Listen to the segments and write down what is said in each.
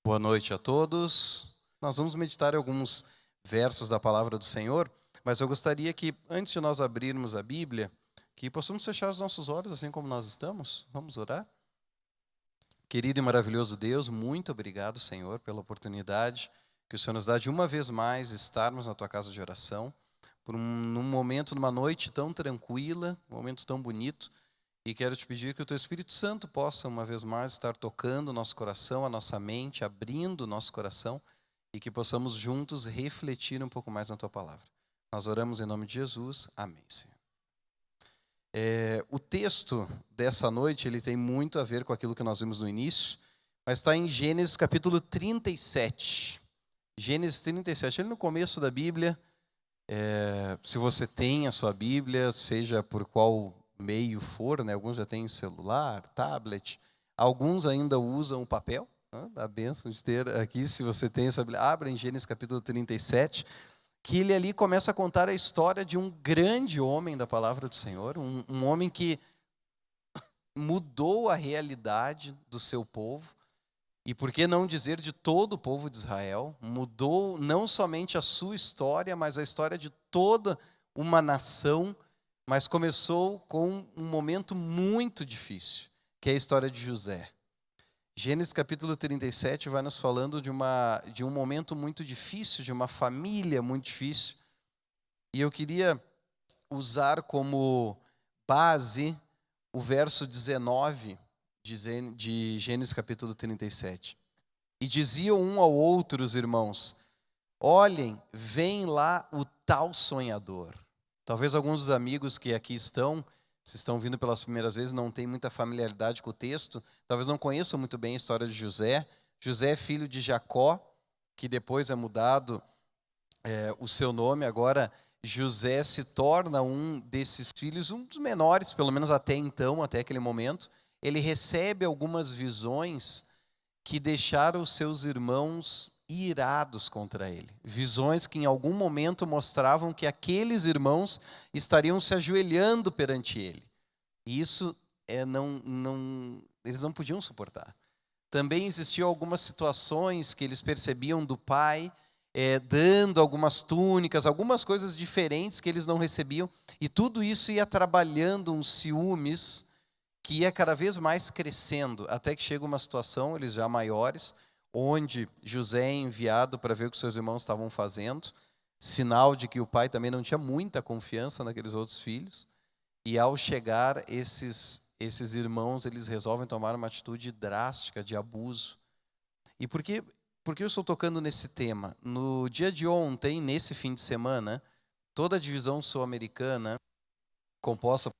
Boa noite a todos. Nós vamos meditar em alguns versos da palavra do Senhor, mas eu gostaria que, antes de nós abrirmos a Bíblia, que possamos fechar os nossos olhos assim como nós estamos. Vamos orar? Querido e maravilhoso Deus, muito obrigado, Senhor, pela oportunidade que o Senhor nos dá de uma vez mais estarmos na Tua casa de oração, num momento, numa noite tão tranquila, um momento tão bonito. E quero te pedir que o Teu Espírito Santo possa, uma vez mais, estar tocando o nosso coração, a nossa mente, abrindo o nosso coração, e que possamos juntos refletir um pouco mais na Tua palavra. Nós oramos em nome de Jesus. Amém, Senhor. O texto dessa noite, ele tem muito a ver com aquilo que nós vimos no início, mas está em Gênesis capítulo 37. Gênesis 37, ele no começo da Bíblia. Se você tem a sua Bíblia, seja por qual meio for, né? Alguns já têm celular, tablet, alguns ainda usam o papel, né? Dá a bênção de ter aqui, se você tem essa Bíblia, abra em Gênesis capítulo 37, que ele ali começa a contar a história de um grande homem da palavra do Senhor, um homem que mudou a realidade do seu povo, e por que não dizer de todo o povo de Israel, mudou não somente a sua história, mas a história de toda uma nação, mas começou com um momento muito difícil, que é a história de José. Gênesis capítulo 37 vai nos falando de um momento muito difícil, de uma família muito difícil, e eu queria usar como base o verso 19 de Gênesis capítulo 37. E diziam um ao outro, os irmãos: olhem, vem lá o tal sonhador. Talvez alguns dos amigos que aqui estão, se estão vindo pelas primeiras vezes, não têm muita familiaridade com o texto, talvez não conheçam muito bem a história de José. José é filho de Jacó, que depois é mudado o seu nome. Agora José se torna um desses filhos, um dos menores, pelo menos até então, até aquele momento. Ele recebe algumas visões que deixaram os seus irmãos irados contra ele. Visões que em algum momento mostravam que aqueles irmãos estariam se ajoelhando perante ele. E isso eles não podiam suportar. Também existiam algumas situações que eles percebiam do pai, dando algumas túnicas, algumas coisas diferentes que eles não recebiam. E tudo isso ia trabalhando uns ciúmes que ia cada vez mais crescendo, até que chega uma situação, eles já maiores, onde José é enviado para ver o que seus irmãos estavam fazendo, sinal de que o pai também não tinha muita confiança naqueles outros filhos, e ao chegar, esses irmãos, eles resolvem tomar uma atitude drástica de abuso. E por que eu estou tocando nesse tema? No dia de ontem, nesse fim de semana, toda a divisão sul-americana, composta...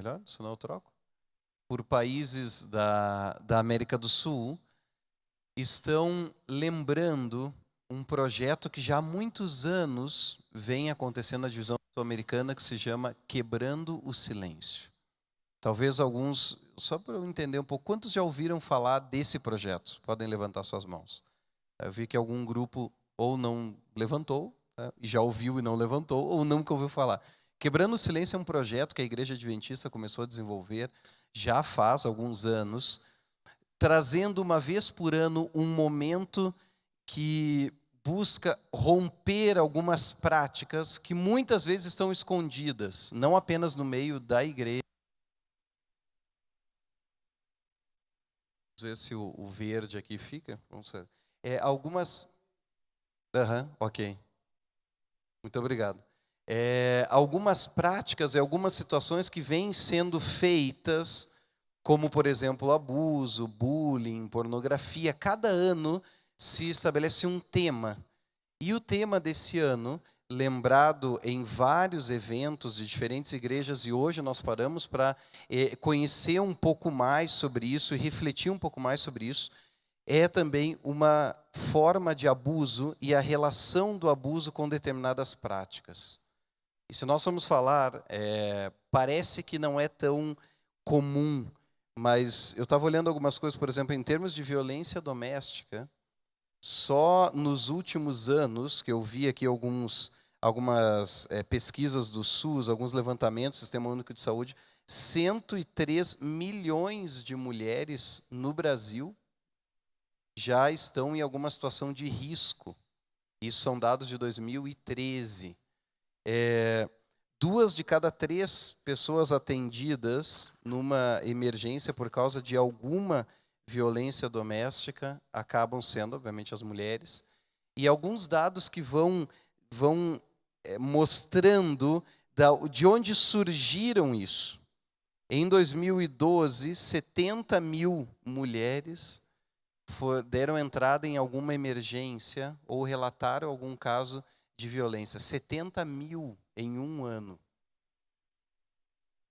Melhor? Senão eu troco. Por países da América do Sul, estão lembrando um projeto que já há muitos anos vem acontecendo na divisão sul-americana, que se chama Quebrando o Silêncio. Talvez alguns, só para eu entender um pouco, quantos já ouviram falar desse projeto? Podem levantar suas mãos. Eu vi que algum grupo ou não levantou, né, e já ouviu e não levantou, ou nunca ouviu falar. Quebrando o Silêncio é um projeto que a Igreja Adventista começou a desenvolver já faz alguns anos, trazendo uma vez por ano um momento que busca romper algumas práticas que muitas vezes estão escondidas, não apenas no meio da igreja. Vamos ver se o verde aqui fica. Vamos ver. Algumas... ok. Muito obrigado. Algumas práticas e algumas situações que vêm sendo feitas, como, por exemplo, abuso, bullying, pornografia. Cada ano se estabelece um tema. E o tema desse ano, lembrado em vários eventos de diferentes igrejas, e hoje nós paramos para conhecer um pouco mais sobre isso e refletir um pouco mais sobre isso, é também uma forma de abuso e a relação do abuso com determinadas práticas. E se nós formos falar, parece que não é tão comum, mas eu estava olhando algumas coisas, por exemplo, em termos de violência doméstica, só nos últimos anos, que eu vi aqui algumas pesquisas do SUS, alguns levantamentos do Sistema Único de Saúde, 103 milhões de mulheres no Brasil já estão em alguma situação de risco. Isso são dados de 2013. 2 de cada 3 pessoas atendidas numa emergência por causa de alguma violência doméstica acabam sendo, obviamente, as mulheres. E alguns dados que vão mostrando de onde surgiram isso. Em 2012, 70 mil mulheres deram entrada em alguma emergência ou relataram algum caso de violência. 70 mil em um ano.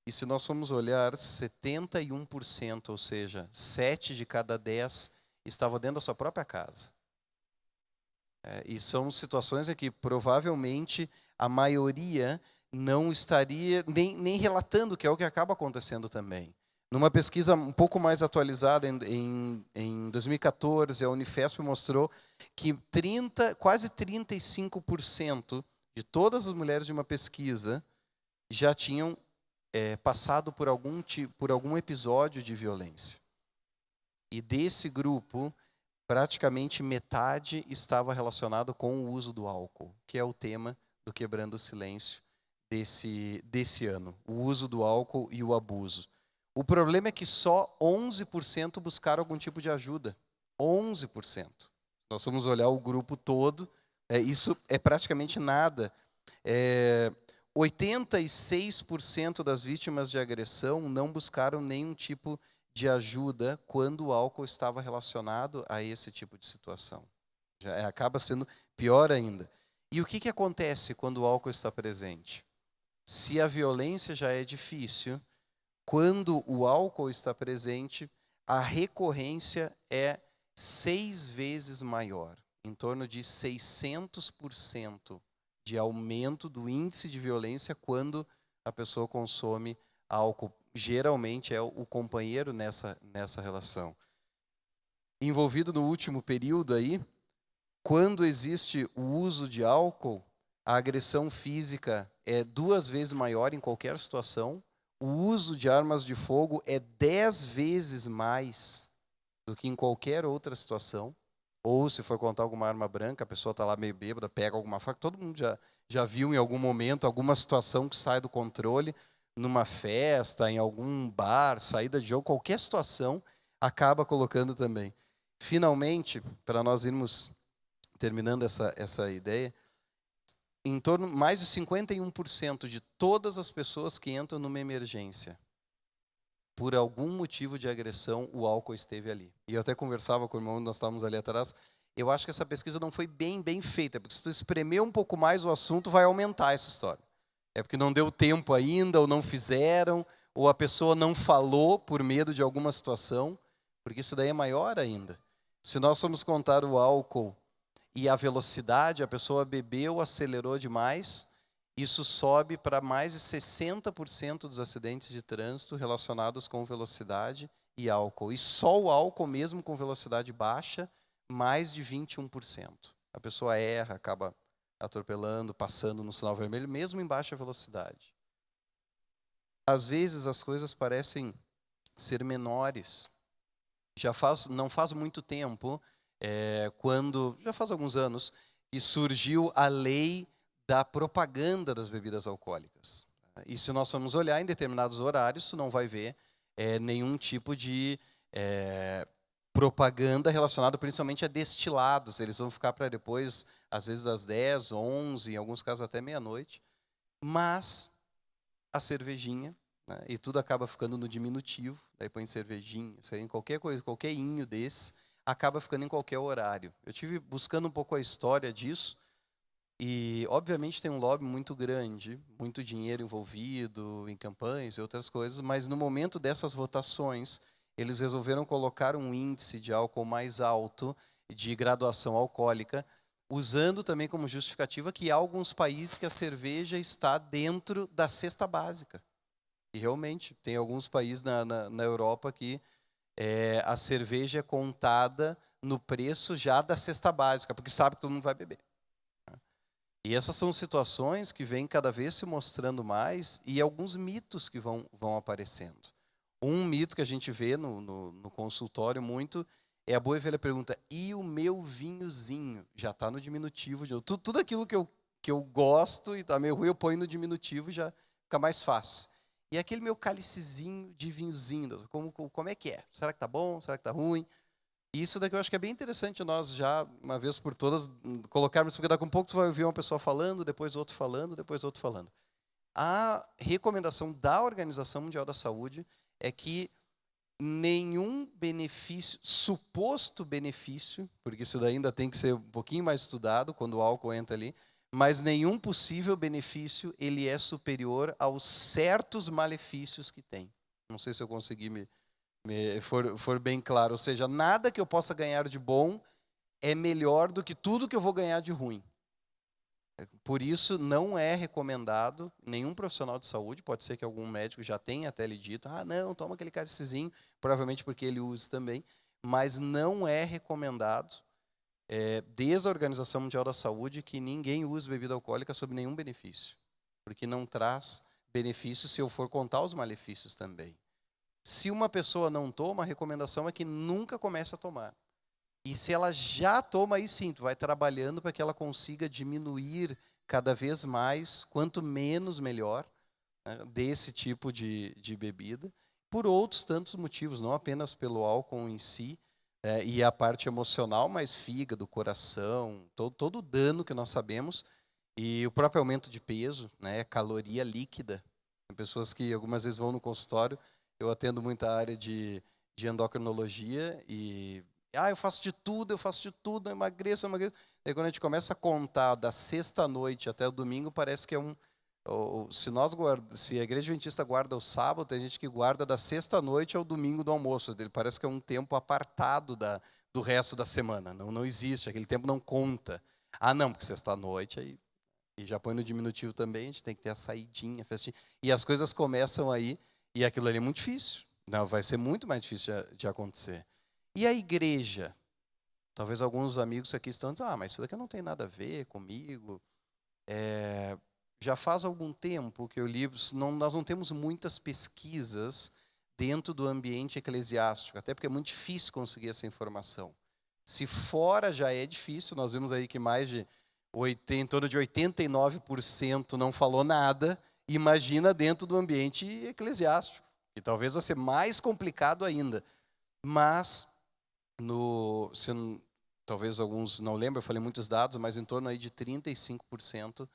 E se nós formos olhar, 71%, ou seja, 7 de cada 10 estavam dentro da sua própria casa. E são situações em que provavelmente a maioria não estaria nem relatando, que é o que acaba acontecendo também. Numa pesquisa um pouco mais atualizada, em 2014, a Unifesp mostrou que quase 35% de todas as mulheres de uma pesquisa já tinham passado por algum episódio de violência. E desse grupo, praticamente metade estava relacionado com o uso do álcool, que é o tema do Quebrando o Silêncio desse ano. O uso do álcool e o abuso. O problema é que só 11% buscaram algum tipo de ajuda. 11%. Nós vamos olhar o grupo todo, isso é praticamente nada. 86% das vítimas de agressão não buscaram nenhum tipo de ajuda quando o álcool estava relacionado a esse tipo de situação. Já acaba sendo pior ainda. E o que acontece quando o álcool está presente? Se a violência já é difícil, quando o álcool está presente, a recorrência é 6 vezes maior, em torno de 600% de aumento do índice de violência quando a pessoa consome álcool. Geralmente é o companheiro nessa relação. Envolvido no último período aí, quando existe o uso de álcool, a agressão física é 2 vezes maior em qualquer situação. O uso de armas de fogo é 10 vezes mais do que em qualquer outra situação. Ou se for contar alguma arma branca, a pessoa está lá meio bêbada, pega alguma faca. Todo mundo já viu em algum momento alguma situação que sai do controle, numa festa, em algum bar, saída de jogo, qualquer situação acaba colocando também. Finalmente, para nós irmos terminando essa ideia, em torno mais de 51% de todas as pessoas que entram numa emergência, por algum motivo de agressão, o álcool esteve ali. E eu até conversava com o irmão, nós estávamos ali atrás, eu acho que essa pesquisa não foi bem feita, porque se tu espremer um pouco mais o assunto, vai aumentar essa história. É porque não deu tempo ainda, ou não fizeram, ou a pessoa não falou por medo de alguma situação, porque isso daí é maior ainda. Se nós formos contar o álcool e a velocidade, a pessoa bebeu, acelerou demais, isso sobe para mais de 60% dos acidentes de trânsito relacionados com velocidade e álcool. E só o álcool, mesmo com velocidade baixa, mais de 21%. A pessoa erra, acaba atropelando, passando no sinal vermelho, mesmo em baixa velocidade. Às vezes as coisas parecem ser menores. Não faz muito tempo, já faz alguns anos, que surgiu a lei da propaganda das bebidas alcoólicas. E se nós formos olhar em determinados horários, tu não vai ver nenhum tipo de propaganda relacionada principalmente a destilados. Eles vão ficar para depois, às vezes das 10, 11, em alguns casos até meia-noite. Mas a cervejinha, né, e tudo acaba ficando no diminutivo, daí põe cervejinha, isso aí, em qualquer coisa, qualquer inho desse, acaba ficando em qualquer horário. Eu tive buscando um pouco a história disso, e obviamente tem um lobby muito grande, muito dinheiro envolvido em campanhas e outras coisas, mas no momento dessas votações, eles resolveram colocar um índice de álcool mais alto, de graduação alcoólica, usando também como justificativa que há alguns países que a cerveja está dentro da cesta básica. E realmente, tem alguns países na Europa que a cerveja é contada no preço já da cesta básica, porque sabe que todo mundo vai beber. E essas são situações que vêm cada vez se mostrando mais e alguns mitos que vão aparecendo. Um mito que a gente vê no consultório muito é a boa e velha pergunta: e o meu vinhozinho? Já está no diminutivo. Tudo aquilo que eu gosto e está meio ruim, eu ponho no diminutivo, já fica mais fácil. E aquele meu cálicezinho de vinhozinho, como é que é? Será que está bom? Será que está ruim? E isso daqui eu acho que é bem interessante nós já, uma vez por todas, colocarmos, porque daqui a um pouco tu vai ouvir uma pessoa falando, depois outro falando, depois outro falando. A recomendação da Organização Mundial da Saúde é que nenhum benefício, suposto benefício, porque isso daí ainda tem que ser um pouquinho mais estudado quando o álcool entra ali, mas nenhum possível benefício ele é superior aos certos malefícios que tem. Não sei se eu consegui for bem claro, ou seja, nada que eu possa ganhar de bom é melhor do que tudo que eu vou ganhar de ruim. Por isso, não é recomendado, nenhum profissional de saúde, pode ser que algum médico já tenha até lhe dito, não, toma aquele cálicezinho, provavelmente porque ele usa também, mas não é recomendado, desde a Organização Mundial da Saúde, que ninguém use bebida alcoólica sob nenhum benefício, porque não traz benefício se eu for contar os malefícios também. Se uma pessoa não toma, a recomendação é que nunca comece a tomar. E se ela já toma, aí sim, tu vai trabalhando para que ela consiga diminuir cada vez mais, quanto menos melhor, né, desse tipo de bebida, por outros tantos motivos, não apenas pelo álcool em si, e a parte emocional, mas fígado, coração, todo o dano que nós sabemos, e o próprio aumento de peso, né, caloria líquida. Tem pessoas que algumas vezes vão no consultório. Eu atendo muita área de endocrinologia e eu faço de tudo, eu emagreço. Daí quando a gente começa a contar da sexta-noite até o domingo, parece que é se a igreja adventista guarda o sábado, tem gente que guarda da sexta-noite ao domingo do almoço. Ele parece que é um tempo apartado do resto da semana. Não existe, aquele tempo não conta. Não, porque sexta-noite aí. E já põe no diminutivo também, a gente tem que ter a saidinha, a festinha. E as coisas começam aí. E aquilo ali é muito difícil. Não, vai ser muito mais difícil de acontecer. E a igreja? Talvez alguns amigos aqui estão dizendo, mas isso daqui não tem nada a ver comigo. Já faz algum tempo que eu li, nós não temos muitas pesquisas dentro do ambiente eclesiástico, até porque é muito difícil conseguir essa informação. Se fora já é difícil, nós vimos aí que em torno de 89% não falou nada. Imagina dentro do ambiente eclesiástico, que talvez vai ser mais complicado ainda. Mas, talvez alguns não lembram, eu falei muitos dados, mas em torno aí de 35%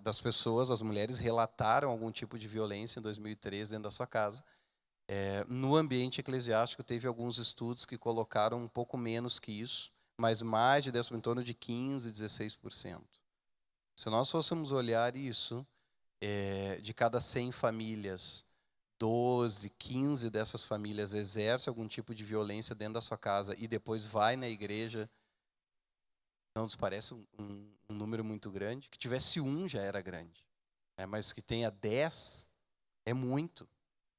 das pessoas, as mulheres, relataram algum tipo de violência em 2013 dentro da sua casa. No ambiente eclesiástico, teve alguns estudos que colocaram um pouco menos que isso, mas mais de 10%, em torno de 15%, 16%. Se nós fôssemos olhar isso, de cada 100 famílias, 12, 15 dessas famílias exercem algum tipo de violência dentro da sua casa e depois vai na igreja, não nos parece um número muito grande? Que tivesse já era grande, mas que tenha 10 é muito,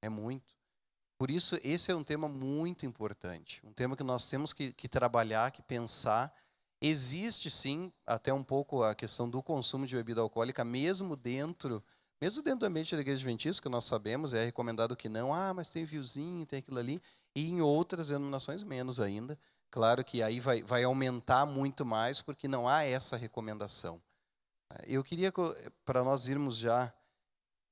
é muito. Por isso, esse é um tema muito importante, um tema que nós temos que trabalhar, que pensar. Existe sim, até um pouco a questão do consumo de bebida alcoólica, mesmo dentro do ambiente da igreja adventista, que nós sabemos, é recomendado que não, mas tem vinhozinho, tem aquilo ali, e em outras denominações menos ainda. Claro que aí vai aumentar muito mais, porque não há essa recomendação. Eu queria, para nós irmos já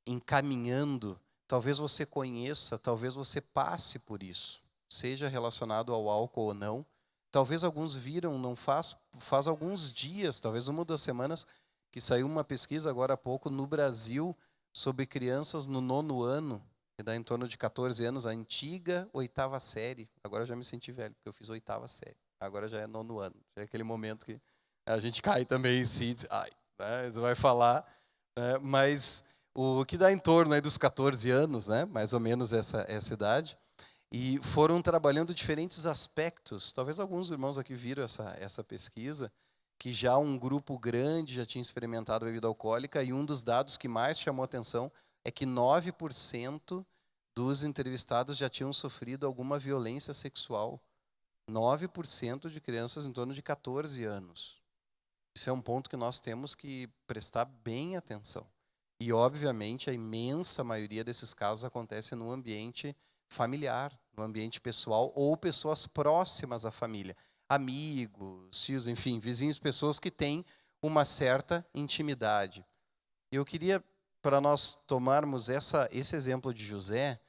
encaminhando, talvez você conheça, talvez você passe por isso, seja relacionado ao álcool ou não. Talvez alguns viram, não faz alguns dias, talvez uma das semanas, que saiu uma pesquisa agora há pouco no Brasil sobre crianças no 9º ano, que dá em torno de 14 anos, a antiga 8ª série. Agora eu já me senti velho, porque eu fiz 8ª série. Agora já é 9º ano. Já é aquele momento que a gente cai também em si, diz, você vai falar, mas o que dá em torno aí dos 14 anos, né, mais ou menos essa idade. E foram trabalhando diferentes aspectos. Talvez alguns irmãos aqui viram essa pesquisa, que já um grupo grande já tinha experimentado bebida alcoólica, e um dos dados que mais chamou a atenção é que 9% dos entrevistados já tinham sofrido alguma violência sexual. 9% de crianças em torno de 14 anos. Isso é um ponto que nós temos que prestar bem atenção. E, obviamente, a imensa maioria desses casos acontece no ambiente familiar, no ambiente pessoal ou pessoas próximas à família. Amigos, tios, enfim, vizinhos, pessoas que têm uma certa intimidade. Eu queria, para nós tomarmos esse exemplo de José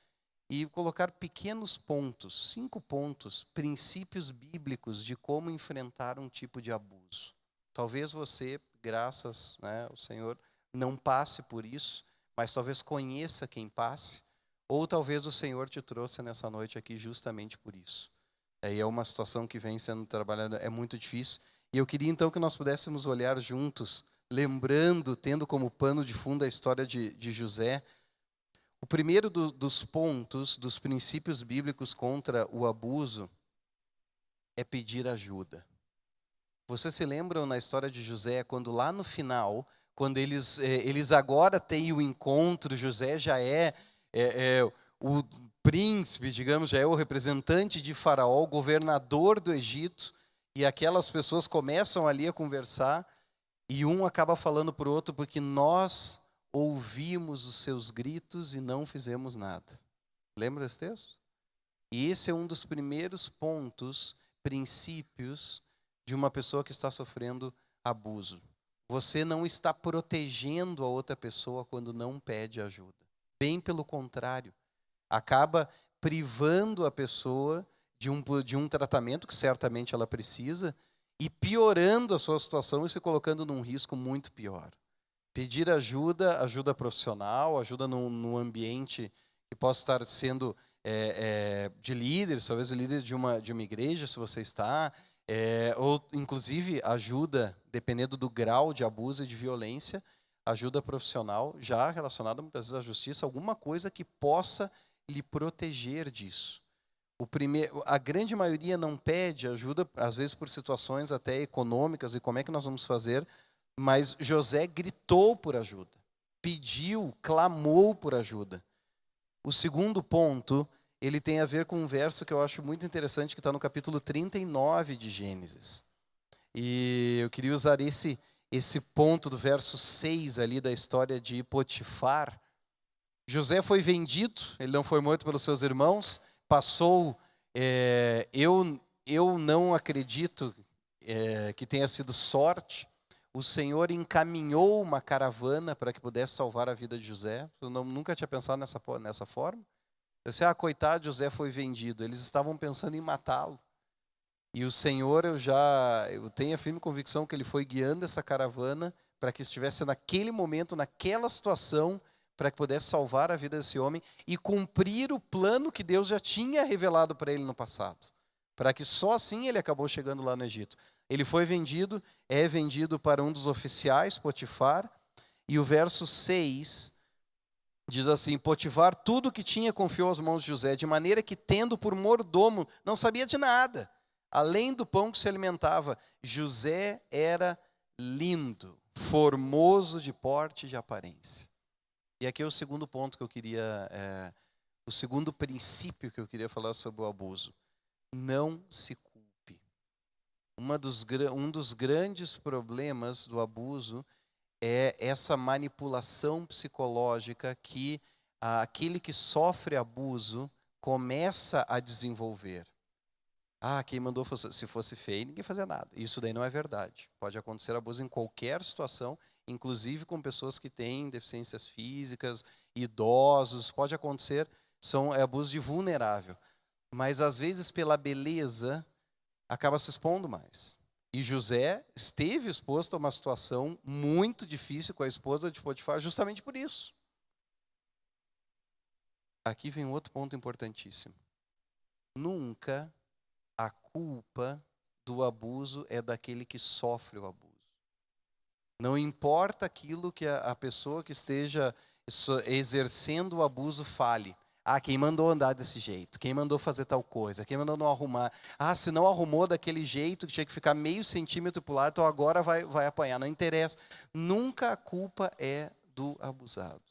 e colocar pequenos pontos, 5 pontos, princípios bíblicos de como enfrentar um tipo de abuso. Talvez você, graças, ao Senhor, não passe por isso, mas talvez conheça quem passe, ou talvez o Senhor te trouxe nessa noite aqui justamente por isso. É uma situação que vem sendo trabalhada, é muito difícil. E eu queria então que nós pudéssemos olhar juntos, lembrando, tendo como pano de fundo a história de José. O primeiro dos pontos, dos princípios bíblicos contra o abuso, é pedir ajuda. Vocês se lembram na história de José, quando lá no final, quando eles agora têm o encontro, José já é o príncipe, digamos, já é o representante de Faraó, o governador do Egito, e aquelas pessoas começam ali a conversar, e um acaba falando para o outro, porque nós ouvimos os seus gritos e não fizemos nada. Lembra esse texto? E esse é um dos primeiros pontos, princípios, de uma pessoa que está sofrendo abuso. Você não está protegendo a outra pessoa quando não pede ajuda. Bem pelo contrário, acaba privando a pessoa de um tratamento que certamente ela precisa e piorando a sua situação e se colocando num risco muito pior. Pedir ajuda profissional, ajuda num ambiente que possa estar sendo de líderes, talvez líderes de uma igreja, se você está, ou inclusive ajuda, dependendo do grau de abuso e de violência, ajuda profissional, já relacionada muitas vezes à justiça, alguma coisa que possa lhe proteger disso. A grande maioria não pede ajuda, às vezes por situações até econômicas, e como é que nós vamos fazer, mas José gritou por ajuda, pediu, clamou por ajuda. O segundo ponto, ele tem a ver com um verso que eu acho muito interessante, que está no capítulo 39 de Gênesis. E eu queria usar esse ponto do verso 6 ali da história de Potifar. José foi vendido, ele não foi morto pelos seus irmãos, passou, eu não acredito que tenha sido sorte, o Senhor encaminhou uma caravana para que pudesse salvar a vida de José. Eu nunca tinha pensado nessa forma. Eu disse, coitado, José foi vendido. Eles estavam pensando em matá-lo. E o Senhor, eu tenho a firme convicção que Ele foi guiando essa caravana para que estivesse naquele momento, naquela situação, para que pudesse salvar a vida desse homem e cumprir o plano que Deus já tinha revelado para ele no passado. Para que só assim ele acabou chegando lá no Egito. Ele foi vendido, é vendido para um dos oficiais, Potifar, e o verso 6 diz assim, Potifar tudo que tinha confiou às mãos de José, de maneira que tendo por mordomo, não sabia de nada, além do pão que se alimentava. José era lindo, formoso de porte e de aparência. E aqui é o segundo ponto que eu queria, o segundo princípio que eu queria falar sobre o abuso. Não se culpe. Um dos grandes problemas do abuso é essa manipulação psicológica que aquele que sofre abuso começa a desenvolver. Quem mandou se fosse feio, ninguém fazia nada. Isso daí não é verdade. Pode acontecer abuso em qualquer situação, inclusive com pessoas que têm deficiências físicas, idosos, pode acontecer, é abuso de vulnerável. Mas às vezes pela beleza, acaba se expondo mais. E José esteve exposto a uma situação muito difícil com a esposa de Potifar justamente por isso. Aqui vem outro ponto importantíssimo. Nunca a culpa do abuso é daquele que sofre o abuso. Não importa aquilo que a pessoa que esteja exercendo o abuso fale. Quem mandou andar desse jeito? Quem mandou fazer tal coisa? Quem mandou não arrumar? Se não arrumou daquele jeito que tinha que ficar meio centímetro para o lado, então agora vai apanhar. Não interessa. Nunca a culpa é do abusado.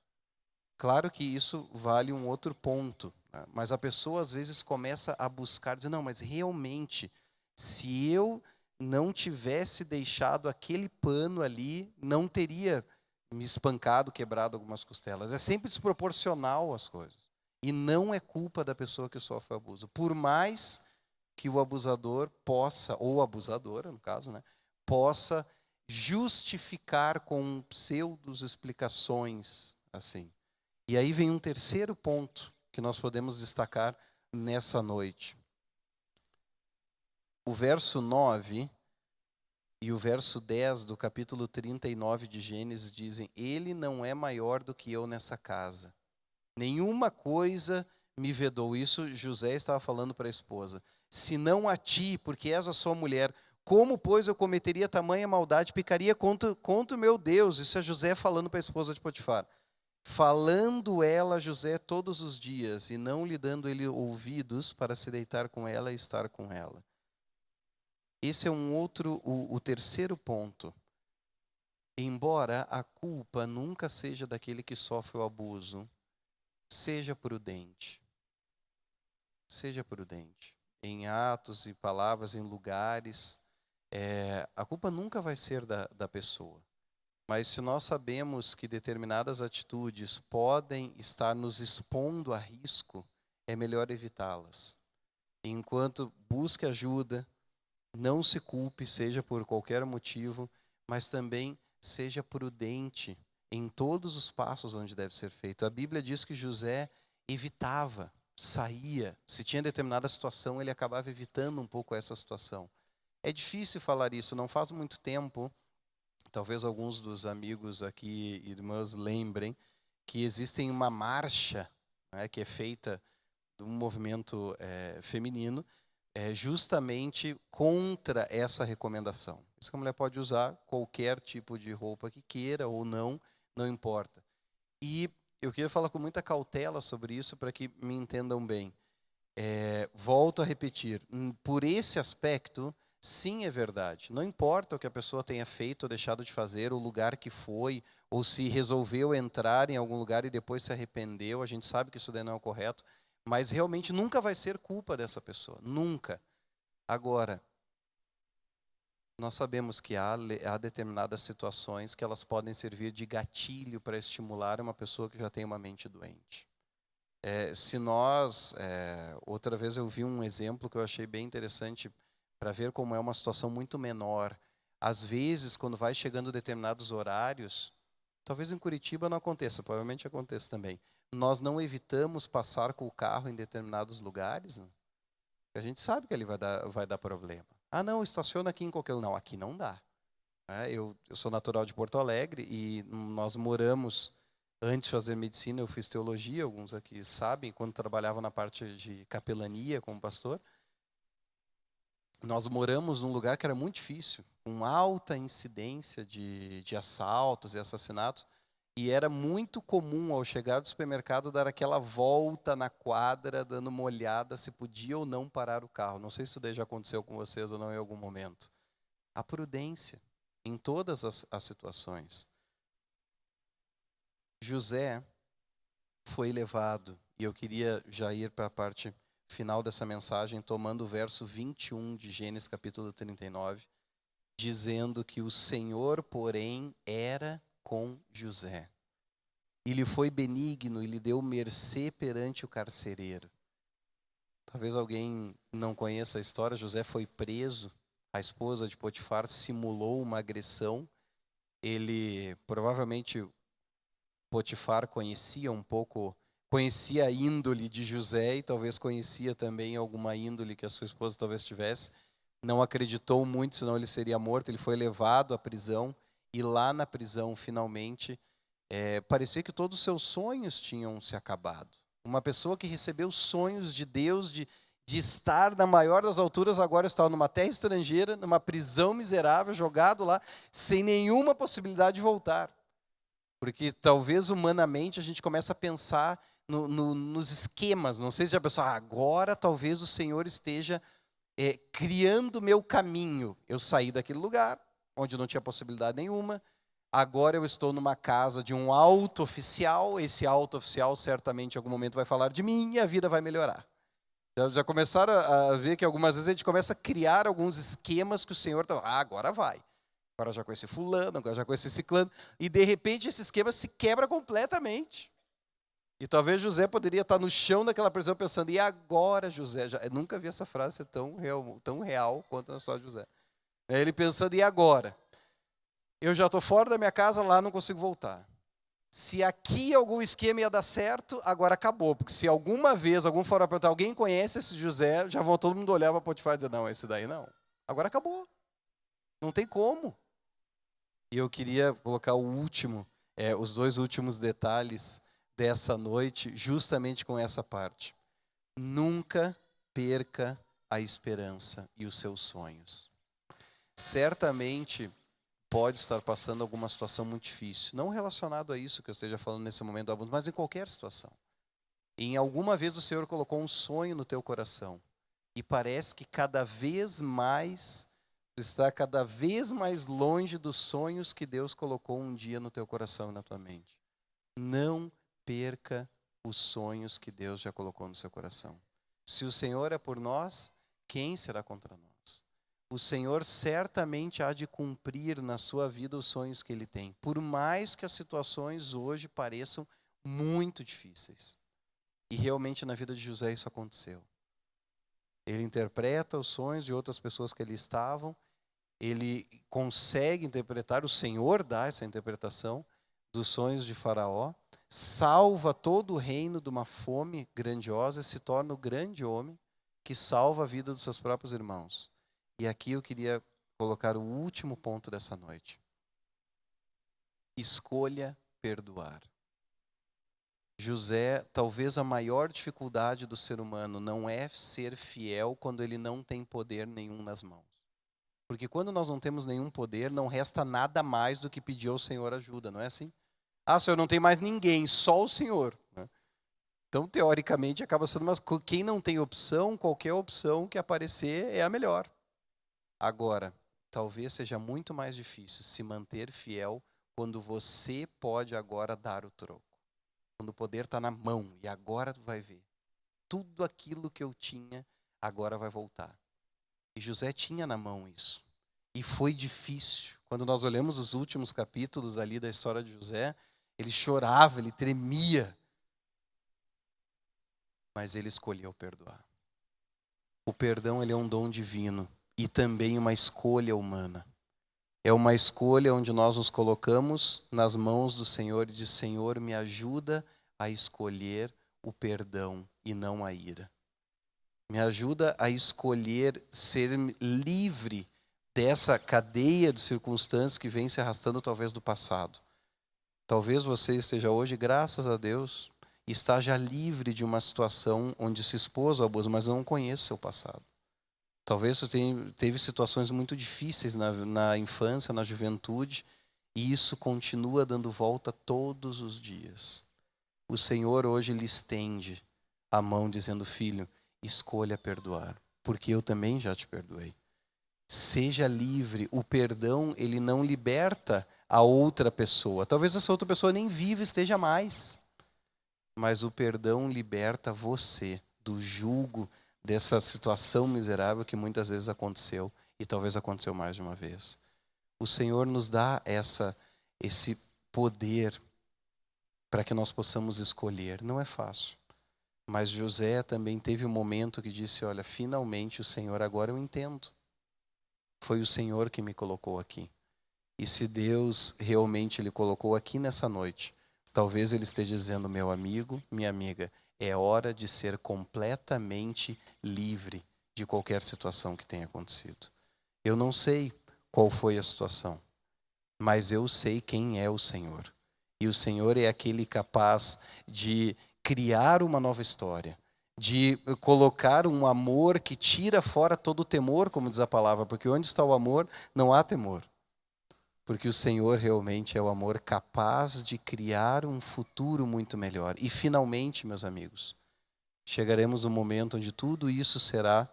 Claro que isso vale um outro ponto, né? Mas a pessoa às vezes começa a buscar, dizer, não, mas realmente, se eu não tivesse deixado aquele pano ali, não teria me espancado, quebrado algumas costelas. É sempre desproporcional as coisas. E não é culpa da pessoa que sofre o abuso. Por mais que o abusador possa, ou abusadora, no caso, né, possa justificar com pseudos explicações assim. E aí vem um terceiro ponto que nós podemos destacar nessa noite. O verso 9 e o verso 10 do capítulo 39 de Gênesis dizem: Ele não é maior do que eu nessa casa. Nenhuma coisa me vedou. Isso José estava falando para a esposa. Senão a ti, porque és a sua mulher. Como, pois, eu cometeria tamanha maldade, pecaria contra o meu Deus? Isso é José falando para a esposa de Potifar. Falando ela a José todos os dias, e não lhe dando ele ouvidos para se deitar com ela e estar com ela. Esse é o terceiro ponto. Embora a culpa nunca seja daquele que sofre o abuso, seja prudente. Seja prudente. Em atos e palavras, em lugares, a culpa nunca vai ser da pessoa. Mas se nós sabemos que determinadas atitudes podem estar nos expondo a risco, é melhor evitá-las. Enquanto busque ajuda, não se culpe, seja por qualquer motivo, mas também seja prudente em todos os passos onde deve ser feito. A Bíblia diz que José evitava, saía. Se tinha determinada situação, ele acabava evitando um pouco essa situação. É difícil falar isso, não faz muito tempo. Talvez alguns dos amigos aqui, irmãos, lembrem que existe uma marcha, né, que é feita de um movimento feminino, justamente contra essa recomendação. Isso que a mulher pode usar qualquer tipo de roupa que queira ou não, não importa. E eu queria falar com muita cautela sobre isso para que me entendam bem. Volto a repetir, por esse aspecto, sim, é verdade. Não importa o que a pessoa tenha feito ou deixado de fazer, o lugar que foi, ou se resolveu entrar em algum lugar e depois se arrependeu, a gente sabe que isso daí não é o correto, mas realmente nunca vai ser culpa dessa pessoa, nunca. Agora, nós sabemos que há determinadas situações que elas podem servir de gatilho para estimular uma pessoa que já tem uma mente doente. Outra vez eu vi um exemplo que eu achei bem interessante para ver como é uma situação muito menor. Às vezes, quando vai chegando determinados horários, talvez em Curitiba não aconteça, provavelmente aconteça também. Nós não evitamos passar com o carro em determinados lugares, né? A gente sabe que ali vai dar problema. Ah, não, estaciona aqui em qualquer lugar. Não, aqui não dá. Eu sou natural de Porto Alegre e nós moramos, antes de fazer medicina, eu fiz teologia, alguns aqui sabem, quando trabalhava na parte de capelania como pastor, nós moramos num lugar que era muito difícil, com alta incidência de assaltos e assassinatos, e era muito comum, ao chegar do supermercado, dar aquela volta na quadra, dando uma olhada se podia ou não parar o carro. Não sei se isso daí já aconteceu com vocês ou não em algum momento. A prudência em todas as situações. José foi levado, e eu queria já ir para a parte final dessa mensagem, tomando o verso 21 de Gênesis capítulo 39, dizendo que o Senhor, porém, era com José. E lhe foi benigno e lhe deu mercê perante o carcereiro. Talvez alguém não conheça a história. José foi preso, a esposa de Potifar simulou uma agressão. Provavelmente Potifar conhecia a índole de José e talvez conhecia também alguma índole que a sua esposa talvez tivesse. Não acreditou muito, senão ele seria morto. Ele foi levado à prisão e lá na prisão, finalmente, parecia que todos os seus sonhos tinham se acabado. Uma pessoa que recebeu sonhos de Deus, de estar na maior das alturas, agora estava numa terra estrangeira, numa prisão miserável, jogado lá, sem nenhuma possibilidade de voltar. Porque talvez humanamente a gente comece a pensar nos esquemas. Não sei se já pensou, agora talvez o Senhor esteja criando meu caminho. Eu saí daquele lugar, onde não tinha possibilidade nenhuma. Agora eu estou numa casa de um alto oficial. Esse alto oficial certamente em algum momento vai falar de mim e a vida vai melhorar. Já começaram a ver que algumas vezes a gente começa a criar alguns esquemas que o Senhor está... agora vai. Agora já conheci fulano, agora já conheci ciclano. E de repente esse esquema se quebra completamente. E talvez José poderia estar no chão daquela prisão pensando, e agora, José? Eu nunca vi essa frase ser tão real quanto na história de José. Ele pensando, e agora? Eu já estou fora da minha casa, lá não consigo voltar. Se aqui algum esquema ia dar certo, agora acabou. Porque se alguma vez algum for a perguntar, alguém conhece esse José, já vão todo mundo olhar para Potifar e dizer, não, esse daí não. Agora acabou. Não tem como. E eu queria colocar os 2 últimos detalhes dessa noite, justamente com essa parte. Nunca perca a esperança e os seus sonhos. Certamente pode estar passando alguma situação muito difícil, não relacionado a isso que eu esteja falando nesse momento do abuso, mas em qualquer situação. E em alguma vez o Senhor colocou um sonho no teu coração e parece que cada vez mais está cada vez mais longe dos sonhos que Deus colocou um dia no teu coração e na tua mente. Não perca os sonhos que Deus já colocou no seu coração. Se o Senhor é por nós, quem será contra nós? O Senhor certamente há de cumprir na sua vida os sonhos que Ele tem, por mais que as situações hoje pareçam muito difíceis. E realmente na vida de José isso aconteceu. Ele interpreta os sonhos de outras pessoas que ali estavam, ele consegue interpretar, o Senhor dá essa interpretação dos sonhos de Faraó, salva todo o reino de uma fome grandiosa e se torna o grande homem que salva a vida dos seus próprios irmãos. E aqui eu queria colocar o último ponto dessa noite. Escolha perdoar. José, talvez a maior dificuldade do ser humano não é ser fiel quando ele não tem poder nenhum nas mãos. Porque quando nós não temos nenhum poder, não resta nada mais do que pedir ao Senhor ajuda, não é assim? Ah, Senhor, não tem mais ninguém, só o Senhor. Então, teoricamente, acaba sendo quem não tem opção, qualquer opção que aparecer é a melhor. Agora, talvez seja muito mais difícil se manter fiel quando você pode agora dar o troco. Quando o poder está na mão e agora tu vai ver. Tudo aquilo que eu tinha agora vai voltar. E José tinha na mão isso. E foi difícil. Quando nós olhamos os últimos capítulos ali da história de José, ele chorava, ele tremia. Mas ele escolheu perdoar. O perdão, ele é um dom divino e também uma escolha humana. É uma escolha onde nós nos colocamos nas mãos do Senhor e diz, Senhor, me ajuda a escolher o perdão e não a ira. Me ajuda a escolher ser livre dessa cadeia de circunstâncias que vem se arrastando talvez do passado. Talvez você esteja hoje, graças a Deus, está já livre de uma situação onde se expôs ao abuso, mas não conhece o seu passado. Talvez você teve situações muito difíceis na infância, na juventude, e isso continua dando volta todos os dias. O Senhor hoje lhe estende a mão dizendo, filho, escolha perdoar, porque eu também já te perdoei. Seja livre. O perdão, ele não liberta a outra pessoa. Talvez essa outra pessoa nem viva, esteja mais. Mas o perdão liberta você do jugo dessa situação miserável que muitas vezes aconteceu e talvez aconteceu mais de uma vez. O Senhor nos dá esse poder para que nós possamos escolher. Não é fácil. Mas José também teve um momento que disse, olha, finalmente o Senhor, agora eu entendo. Foi o Senhor que me colocou aqui. E se Deus realmente lhe colocou aqui nessa noite, talvez Ele esteja dizendo, meu amigo, minha amiga, é hora de ser completamente livre de qualquer situação que tenha acontecido. Eu não sei qual foi a situação, mas eu sei quem é o Senhor. E o Senhor é aquele capaz de criar uma nova história, de colocar um amor que tira fora todo o temor, como diz a palavra, porque onde está o amor, não há temor. Porque o Senhor realmente é o amor capaz de criar um futuro muito melhor. E finalmente, meus amigos, chegaremos no momento onde tudo isso será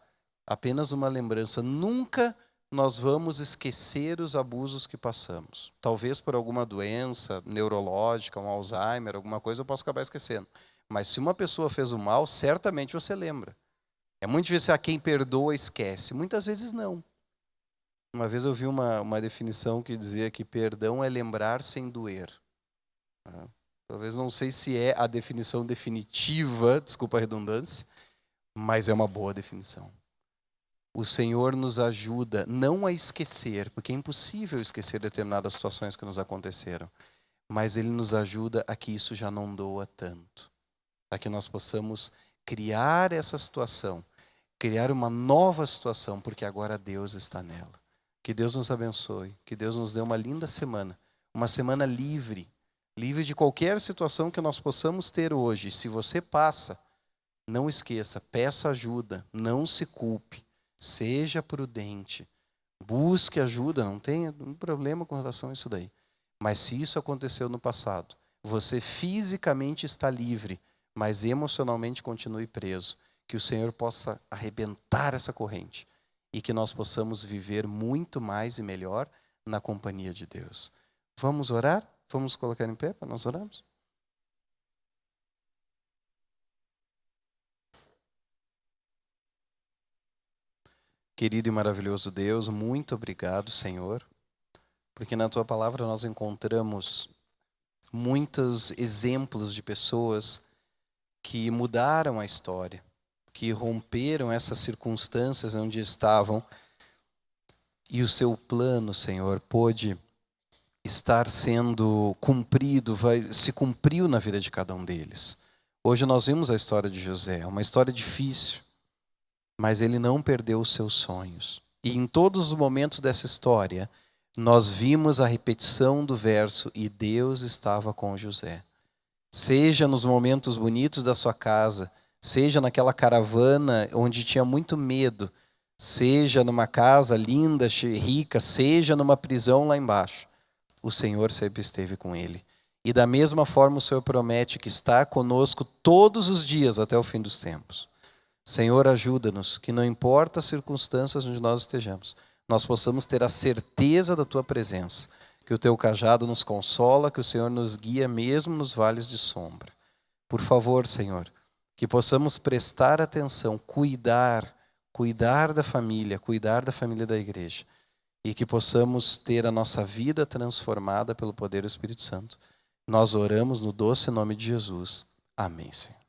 apenas uma lembrança. Nunca nós vamos esquecer os abusos que passamos. Talvez por alguma doença neurológica, um Alzheimer, alguma coisa eu posso acabar esquecendo. Mas se uma pessoa fez o mal, certamente você lembra. É muito difícil, quem perdoa esquece. Muitas vezes não. Uma vez eu vi uma definição que dizia que perdão é lembrar sem doer. Talvez não sei se é a definição definitiva, desculpa a redundância, mas é uma boa definição. O Senhor nos ajuda não a esquecer, porque é impossível esquecer determinadas situações que nos aconteceram, mas Ele nos ajuda a que isso já não doa tanto, para que nós possamos criar essa situação, criar uma nova situação, porque agora Deus está nela. Que Deus nos abençoe, que Deus nos dê uma linda semana, uma semana livre de qualquer situação que nós possamos ter hoje. Se você passa, não esqueça, peça ajuda, não se culpe, seja prudente, busque ajuda, não tenha nenhum problema com relação a isso daí. Mas se isso aconteceu no passado, você fisicamente está livre, mas emocionalmente continue preso. Que o Senhor possa arrebentar essa corrente e que nós possamos viver muito mais e melhor na companhia de Deus. Vamos orar? Vamos colocar em pé para nós orarmos? Querido e maravilhoso Deus, muito obrigado, Senhor, porque na Tua palavra nós encontramos muitos exemplos de pessoas que mudaram a história, que romperam essas circunstâncias onde estavam, e o Seu plano, Senhor, pôde estar sendo cumprido, se cumpriu na vida de cada um deles. Hoje nós vimos a história de José, uma história difícil, mas ele não perdeu os seus sonhos. E em todos os momentos dessa história, nós vimos a repetição do verso, e Deus estava com José. Seja nos momentos bonitos da sua casa, seja naquela caravana onde tinha muito medo, seja numa casa linda, rica, seja numa prisão lá embaixo, o Senhor sempre esteve com ele. E da mesma forma o Senhor promete que está conosco todos os dias até o fim dos tempos. Senhor, ajuda-nos, que não importa as circunstâncias onde nós estejamos, nós possamos ter a certeza da Tua presença, que o Teu cajado nos consola, que o Senhor nos guia mesmo nos vales de sombra. Por favor, Senhor, que possamos prestar atenção, cuidar da família da igreja, e que possamos ter a nossa vida transformada pelo poder do Espírito Santo. Nós oramos no doce nome de Jesus. Amém, Senhor.